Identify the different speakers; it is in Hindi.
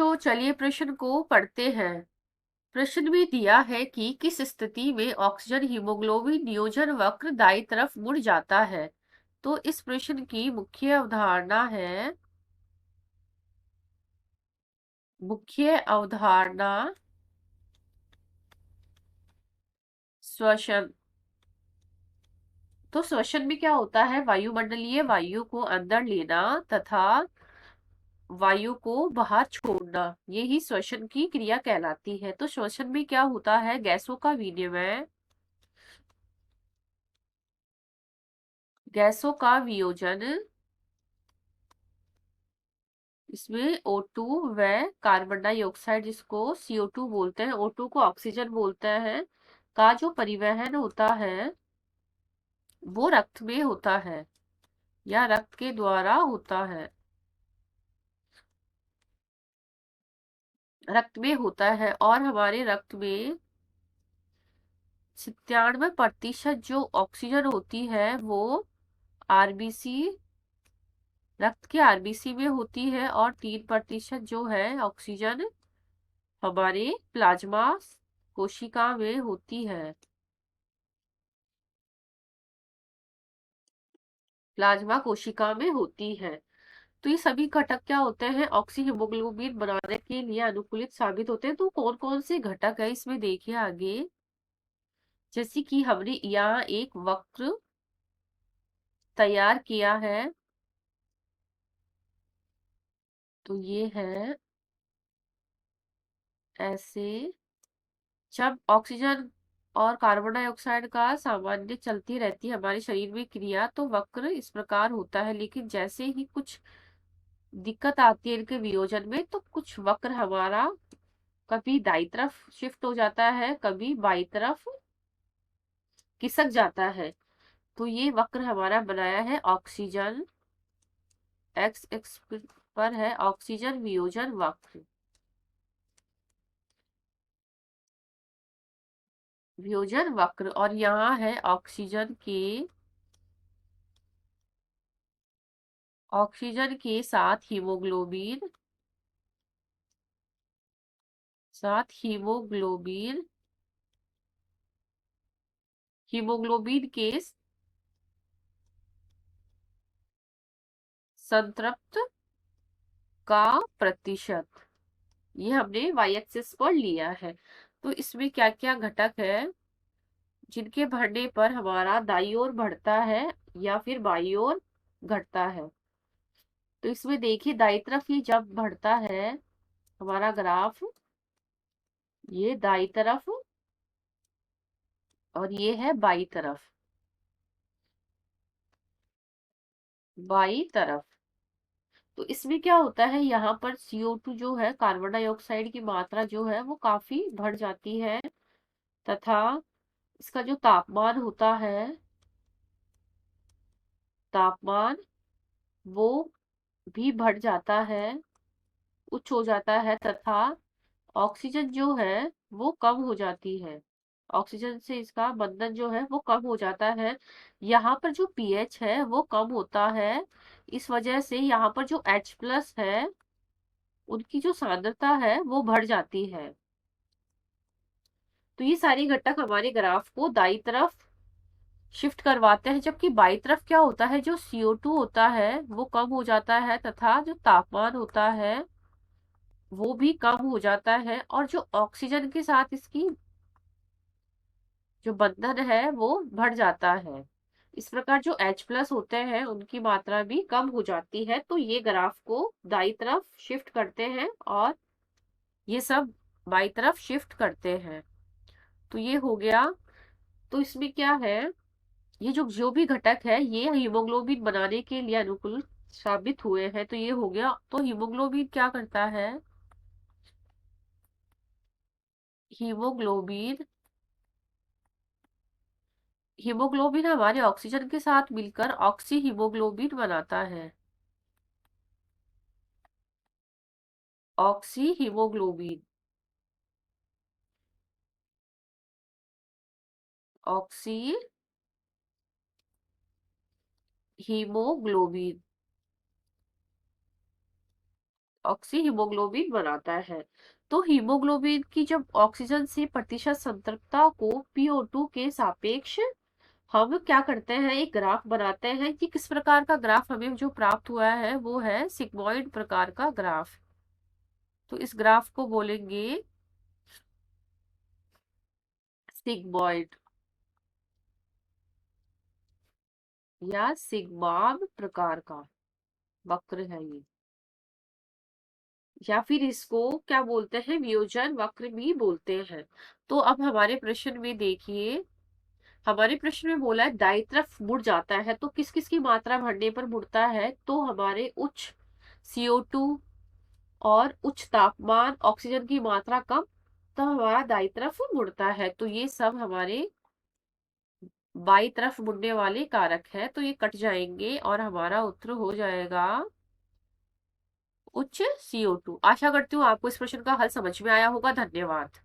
Speaker 1: तो चलिए प्रश्न को पढ़ते हैं। प्रश्न में दिया है कि किस स्थिति में ऑक्सीजन हीमोग्लोबिन नियोजन वक्र दाईं तरफ मुड़ जाता है। तो इस प्रश्न की मुख्य अवधारणा है, मुख्य अवधारणा श्वसन। तो श्वसन में क्या होता है? वायुमंडलीय वायु को अंदर लेना तथा वायु को बाहर छोड़ना, यही श्वसन की क्रिया कहलाती है। तो श्वसन में क्या होता है? गैसों का विनिमय, गैसों का वियोजन, इसमें O2 व कार्बन डाइऑक्साइड, जिसको CO2 बोलते हैं, O2 को ऑक्सीजन बोलते हैं, का जो परिवहन होता है वो रक्त में होता है या रक्त के द्वारा होता है, रक्त में होता है। और हमारे रक्त में 97% जो ऑक्सीजन होती है वो आरबीसी, रक्त के आरबीसी में होती है, और 3% जो है ऑक्सीजन हमारे प्लाज्मा कोशिका में होती है, प्लाज्मा कोशिका में होती है। तो ये सभी घटक क्या होते हैं? ऑक्सी हीमोग्लोबिन बनाने के लिए अनुकूलित साबित होते हैं। तो कौन कौन से घटक है इसमें देखिए आगे। जैसे कि हमने यहाँ एक वक्र तैयार किया है, तो ये है ऐसे। जब ऑक्सीजन और कार्बन डाइऑक्साइड का सामान्य चलती रहती है हमारे शरीर में क्रिया, तो वक्र इस प्रकार होता है। लेकिन जैसे ही कुछ दिक्कत आती है इनके वियोजन में, तो कुछ वक्र हमारा कभी दाई तरफ शिफ्ट हो जाता है, कभी बाई तरफ खिसक जाता है। तो ये वक्र हमारा बनाया है ऑक्सीजन, एक्स एक्स पर है ऑक्सीजन वियोजन वक्र, वियोजन वक्र। और यहाँ है ऑक्सीजन के साथ हीमोग्लोबिन, साथ हीमोग्लोबिन, हीमोग्लोबिन के संतृप्त का प्रतिशत, ये हमने वाई एक्सिस पर लिया है। तो इसमें क्या क्या घटक है जिनके बढ़ने पर हमारा दाईं ओर बढ़ता है या फिर बाईं ओर घटता है। तो इसमें देखिए दाईं तरफ ही जब बढ़ता है हमारा ग्राफ, ये दाईं तरफ, और ये है बाईं तरफ, बाईं तरफ। तो इसमें क्या होता है, यहाँ पर CO2 जो है, कार्बन डाइऑक्साइड की मात्रा जो है वो काफी बढ़ जाती है, तथा इसका जो तापमान होता है, तापमान वो भी बढ़ जाता है, उच्च हो जाता है, तथा ऑक्सीजन जो है वो कम हो जाती है, ऑक्सीजन से इसका बंधन जो है वो कम हो जाता है। यहाँ पर जो पीएच है वो कम होता है, इस वजह से यहाँ पर जो H+ है उनकी जो सांद्रता है वो बढ़ जाती है। तो ये सारे घटक हमारे ग्राफ को दाईं तरफ शिफ्ट करवाते हैं, जबकि बाईं तरफ क्या होता है, जो CO2 होता है वो कम हो जाता है, तथा जो तापमान होता है वो भी कम हो जाता है, और जो ऑक्सीजन के साथ इसकी जो बंधन है वो बढ़ जाता है। इस प्रकार जो H+ होते हैं उनकी मात्रा भी कम हो जाती है। तो ये ग्राफ को दाईं तरफ शिफ्ट करते हैं और ये सब बाईं तरफ शिफ्ट करते हैं। तो ये हो गया। तो इसमें क्या है, ये जो जो भी घटक है ये हीमोग्लोबिन बनाने के लिए अनुकूल साबित हुए हैं। तो ये हो गया। तो हीमोग्लोबिन क्या करता है, हीमोग्लोबिन, हीमोग्लोबिन हमारे ऑक्सीजन के साथ मिलकर ऑक्सी हीमोग्लोबिन बनाता है, oxy haemoglobin, oxy haemoglobin, oxy haemoglobin बनाता है। तो हीमोग्लोबिन की जब ऑक्सीजन से प्रतिशत सांद्रता को PO2 के सापेक्ष हम क्या करते हैं, एक ग्राफ बनाते हैं कि किस प्रकार का ग्राफ हमें जो प्राप्त हुआ है वो है सिग्मॉइड प्रकार का ग्राफ। तो इस ग्राफ को बोलेंगे सिग्मॉइड या सिग्माम प्रकार का वक्र है ये, या फिर इसको क्या बोलते हैं, वियोजन वक्र भी बोलते हैं। तो अब हमारे प्रश्न में देखिए, हमारे प्रश्न में बोला है दाईं तरफ मुड़ जाता है, तो किस किस की मात्रा बढ़ने पर मुड़ता है, तो हमारे उच्च CO2 और उच्च तापमान ऑक्सीजन की मात्रा कम, तो हमारा दाईं तरफ मुड़ता है। तो ये सब हमारे बाईं तरफ मुड़ने वाले कारक है, तो ये कट जाएंगे और हमारा उत्तर हो जाएगा उच्च CO2। आशा करती हूँ आपको इस प्रश्न का हल समझ में आया होगा। धन्यवाद।